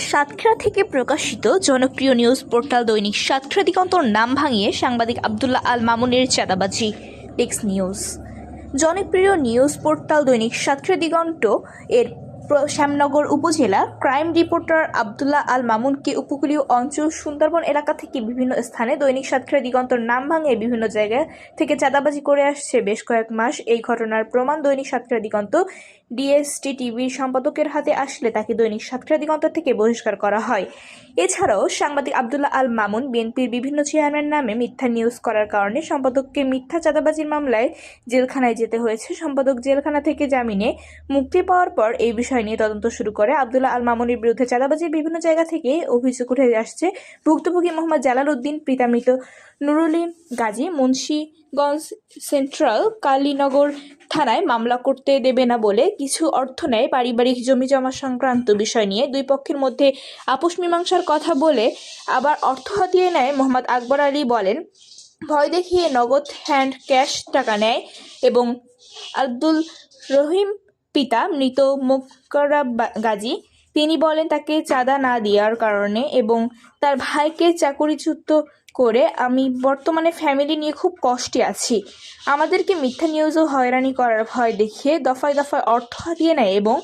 সাতক্ষীরা থেকে প্রকাশিত জনপ্রিয় নিউজ পোর্টাল দৈনিক সাতক্ষীরা দিগন্তর নাম ভাঙিয়ে সাংবাদিক আব্দুল্লাহ আল মামুনের চাঁদাবাজি। Desk news. জনপ্রিয় নিউজ পোর্টাল দৈনিক সাতক্ষীরা দিগন্ত এর শ্যামনগর উপজেলা ক্রাইম রিপোর্টার আব্দুল্লাহ আল মামুনকে উপকূলীয় অঞ্চল সুন্দরবন এলাকা থেকে বিভিন্ন স্থানে দৈনিক সাতক্ষীরা দিগন্তর নাম ভাঙিয়ে বিভিন্ন জায়গা থেকে চাঁদাবাজি করে আসছে বেশ কয়েক মাস। এই ঘটনার প্রমাণ দৈনিক সাতক্ষীরা দিগন্ত ডিএসটি টিভির সম্পাদকের হাতে আসলে তাকে দৈনিক সাতক্ষীরা দিগন্ত থেকে বহিষ্কার করা হয়। এছাড়াও সাংবাদিক আব্দুল্লাহ আল মামুন বিএনপির বিভিন্ন চেয়ারম্যান নামে মিথ্যা নিউজ করার কারণে সম্পাদককে মিথ্যা চাঁদাবাজির মামলায় জেলখানায় যেতে হয়েছে। সম্পাদক জেলখানা থেকে জামিনে মুক্তি পাওয়ার পর এই বিষয় নিয়ে তদন্ত শুরু করে। আব্দুল্লাহ আল মামুনের বিরুদ্ধে চাঁদাবাজির বিভিন্ন জায়গা থেকে অভিযোগ উঠে আসছে। ভুক্তভোগী মোহাম্মদ জালাল উদ্দিন, পিতামৃত নুরুল গাজী মুন্সিগঞ্জ সেন্ট্রাল কালীনগর থানায় মামলা করতে দেবে না বলে কিছু অর্থ নেয়। পারিবারিক জমি জমা সংক্রান্ত বিষয় নিয়ে দুই পক্ষের মধ্যে আপোষ মীমাংসার কথা বলে আবার অর্থ হাতিয়ে নেয়। মোহাম্মদ আকবর আলী বলেন, ভয় দেখিয়ে নগদ হ্যান্ড ক্যাশ টাকা নেয় এবং আব্দুল রহিম পিতা মৃত মোকাররম গাজী, তিনি বলেন তাকে চাঁদা না দেওয়ার কারণে এবং তার ভাইকে চাকরিচ্যুত করে আমি বর্তমানে ফ্যামিলি নিয়ে খুব কষ্টে আছি। আমাদেরকে মিথ্যা নিউজ ও হয়রানি করার ভয় দেখিয়ে দফায় দফায় অর্থ হাতিয়ে নেয় এবং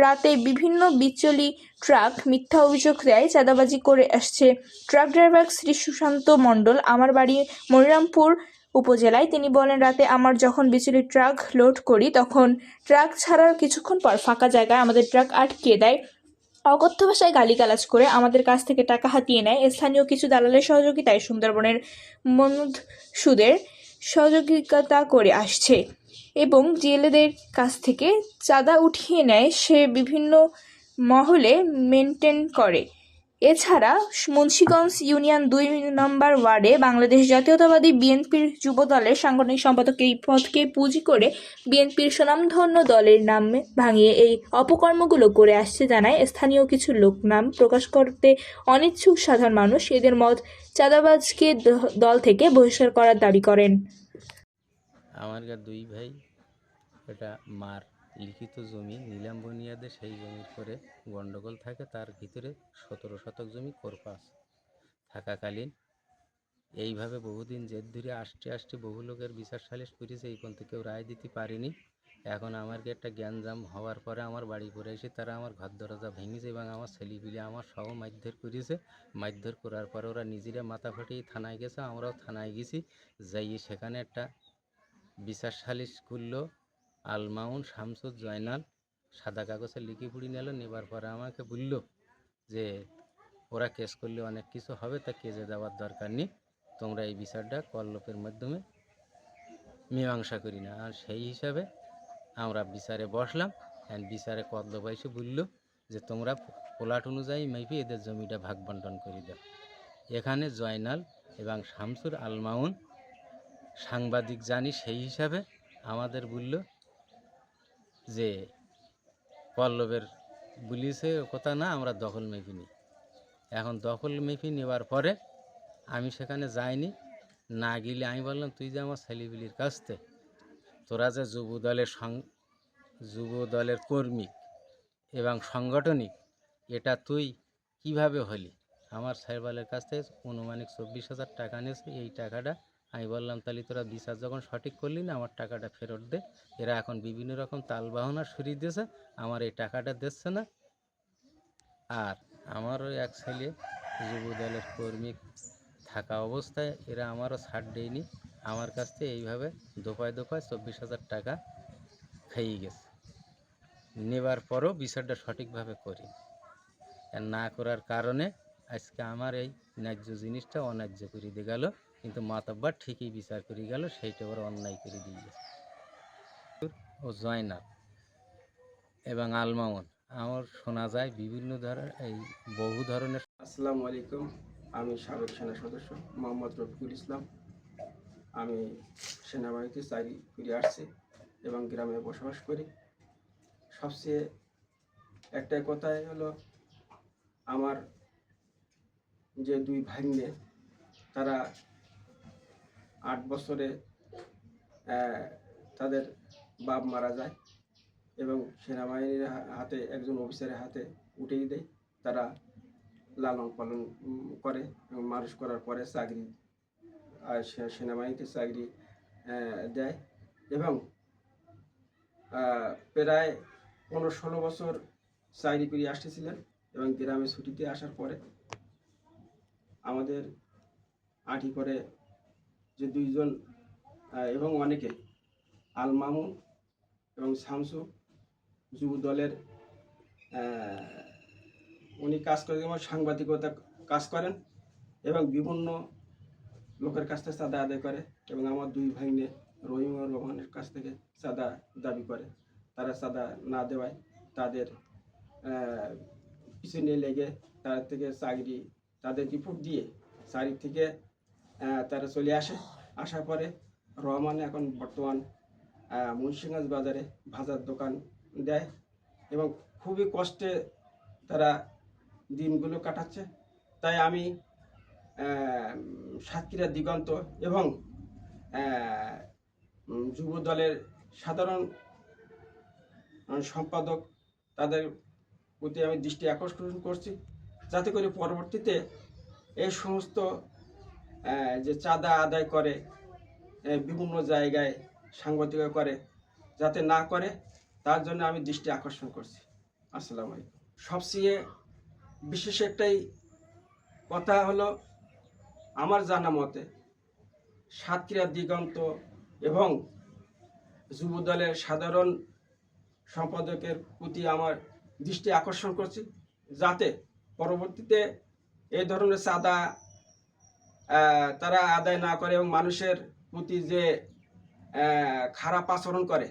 রাতে বিভিন্ন বিচলি ট্রাক মিথ্যা অভিযোগ দেয়, চাঁদাবাজি করে আসছে। ট্রাক ড্রাইভার শ্রী সুশান্ত মণ্ডল, আমার বাড়ি মনিরামপুর উপজেলায়। তিনি বলেন, রাতে আমার যখন বিচলি ট্রাক লোড করি তখন ট্রাক ছাড়ার কিছুক্ষণ পর ফাঁকা জায়গায় আমাদের ট্রাক আটকে দেয়। অকথ্য ভাষায় গালিগালাজ করে আমাদের কাছ থেকে টাকা হাতিয়ে নেয়। স্থানীয় কিছু দালালের সহযোগিতায় সুন্দরবনের মনসুদের সহযোগিতা করে আসছে এবং জেলেদের কাছ থেকে চাঁদা উঠিয়ে নেয়। সে বিভিন্ন মহলে মেনটেন করে। এছাড়া মুন্সিগঞ্জ ইউনিয়ন ২ নম্বর ওয়ার্ডে বাংলাদেশ জাতীয়তাবাদী বিএনপির যুব দলের সাংগঠনিক সম্পাদক এই পদকে পুঁজি করে বিএনপির সুনামধন্য দলের নাম ভাঙিয়ে এই অপকর্মগুলো করে আসছে জানায় স্থানীয় কিছু লোক। নাম প্রকাশ করতে অনিচ্ছুক সাধারণ মানুষ এদের মত চাঁদাবাজকে দল থেকে বহিষ্কার করার দাবি করেন। আমার দুই ভাই, এটা মার লিখিত জমি নিলাম বুনিয়াদে, সেই জমির করে গণ্ডগোল থাকে। তার ভিতরে 17 শতক জমি কোরপাস থাকাকালীন এইভাবে বহুদিন জেদ ধরে আসতে বহু লোকের বিচার সালিশ করেছে, এই পর্যন্ত কেউ রায় দিতে পারেনি। এখন আমার একটা জ্ঞানজাম হওয়ার পরে আমার বাড়ি পরে এসে তারা আমার ঘর দরজা ভেঙেছে এবং আমার ছেলেপিলে আমার সহ মারধর করেছে। মারধর করার পরে ওরা নিজেরা মাথা ফাটিয়ে থানায় গেছে, আমরাও থানায় গেছি। যাইয়ে সেখানে একটা বিচার সালিশ করলো। আল মামুন, শামসুদ, জয়নাল সাদা কাগজে লিখে পুড়ি নিল। নেবার পরে আমাকে বলল যে ওরা কেস করলে অনেক কিছু হবে, তা কেসে দেওয়ার দরকার নেই, তোমরা এই বিচারটা কল্লোপের মাধ্যমে মীমাংসা করি না। আর সেই হিসাবে আমরা বিচারে বসলাম। বিচারে কল্লোপ এসে বলল যে তোমরা প্লট অনুযায়ী মেপে এদের জমিটা ভাগ বন্টন করে দাও। এখানে জয়নাল এবং শামসুর আল মামুন সাংবাদিক জানি, সেই হিসাবে আমাদের বলল যে পল্লবের বলিছে কথা না, আমরা দখল মেপি নিই। এখন দখল মেপি নেওয়ার পরে আমি সেখানে যাইনি। না গেলে আমি বললাম, তুই যে আমার ছেলেপিলির কাছ থেকে তোরা যে যুব দলের কর্মী এবং সাংগঠনিক, এটা তুই কিভাবে হলি? আমার ছেলেবেলের কাছ থেকে অনুমানিক 24,000 টাকা নিয়েছে। এই টাকাটা আমি বললাম, তাহলে তোরা বিচার যখন সঠিক করলি না, আমার টাকাটা ফেরত দে। এরা এখন বিভিন্ন রকম তালবাহনা সরিয়ে দিয়েছে, আমার এই টাকাটা দিচ্ছে না। আর আমারও এক ছেলে যুব দলের কর্মী থাকা অবস্থায় এরা আমারও ছাড় দেয়নি। আমার কাছ থেকে এইভাবে দোপায় দোপায় 24,000 টাকা খেয়ে গেছে। নেবার পরও বিচারটা সঠিকভাবে করি না করার কারণে আজকে আমার এই ন্যায্য জিনিসটা অন্যায্য করে দিয়ে গেল। কিন্তু মাতব্বর ঠিকই বিচার করে গেল, সেইটা ওরা অন্যায় করে দিয়ে গেছে। ও জয়নাল এবং আল মামুন আমার শোনা যায় বিভিন্ন বহু ধরনের। আসসালামু আলাইকুম, আমি সাবেক সেনা সদস্য মোহাম্মদ রফিকুল ইসলাম। আমি সেনাবাহিনীতে চাকরি করে আসছি এবং গ্রামে বসবাস করি। সবচেয়ে একটা কথাই হলো, আমার যে দুই ভাগ্নে, তারা 8 বছরে তাদের বাপ মারা যায় এবং সেনাবাহিনীর হাতে একজন অফিসারের হাতে উঠিয়ে দেয়। তারা লালন পালন করে এবং মানুষ করার পরে চাকরি সেনাবাহিনীতে চাকরি দেয় এবং প্রায় 15-16 বছর চাকরি করে আসতেছিলেন এবং গ্রামে ছুটিতে আসার পরে আমাদের আঁটি করে যে দুইজন এবং অনেকে আল মামুন এবং শামসু যুব দলের উনি কাজ করে যেমন সাংবাদিকতা কাজ করেন এবং বিভিন্ন লোকের কাছ থেকে চাঁদা আদায় করে এবং আমার দুই ভাগ্নে রহিম ও রহমানের কাছ থেকে চাঁদা দাবি করে। তারা চাঁদা না দেওয়ায় তাদের পিছনে লেগে তাদের থেকে চাকরি তাদের রিপোর্ট দিয়ে চাকরি থেকে তারা চলে আসে। আসার পরে রহমান এখন বর্তমান মুন্সিগঞ্জ বাজারে ভাজার দোকান দেয় এবং খুবই কষ্টে তারা দিনগুলো কাটাচ্ছে। তাই আমি সাতক্ষীরা দিগন্ত এবং যুব দলের সাধারণ সম্পাদক তাদের প্রতি আমি দৃষ্টি আকর্ষণ করছি, যাতে করে পরবর্তীতে এই সমস্ত যে চাঁদা আদায় করে বিভিন্ন জায়গায় সাংবাদিকতা করে যাতে না করে, তার জন্য আমি দৃষ্টি আকর্ষণ করছি। আসসালামু আলাইকুম। সবচেয়ে বিশেষ একটাই কথা হলো, আমার জানা মতে সাতক্ষীরা দিগন্ত এবং যুব দলের সাধারণ সম্পাদকের প্রতি আমার দৃষ্টি আকর্ষণ করছি, যাতে পরবর্তীতে এই ধরনের চাঁদা তারা আদায় না করে এবং মানুষের প্রতি যে খারাপ আচরণ করে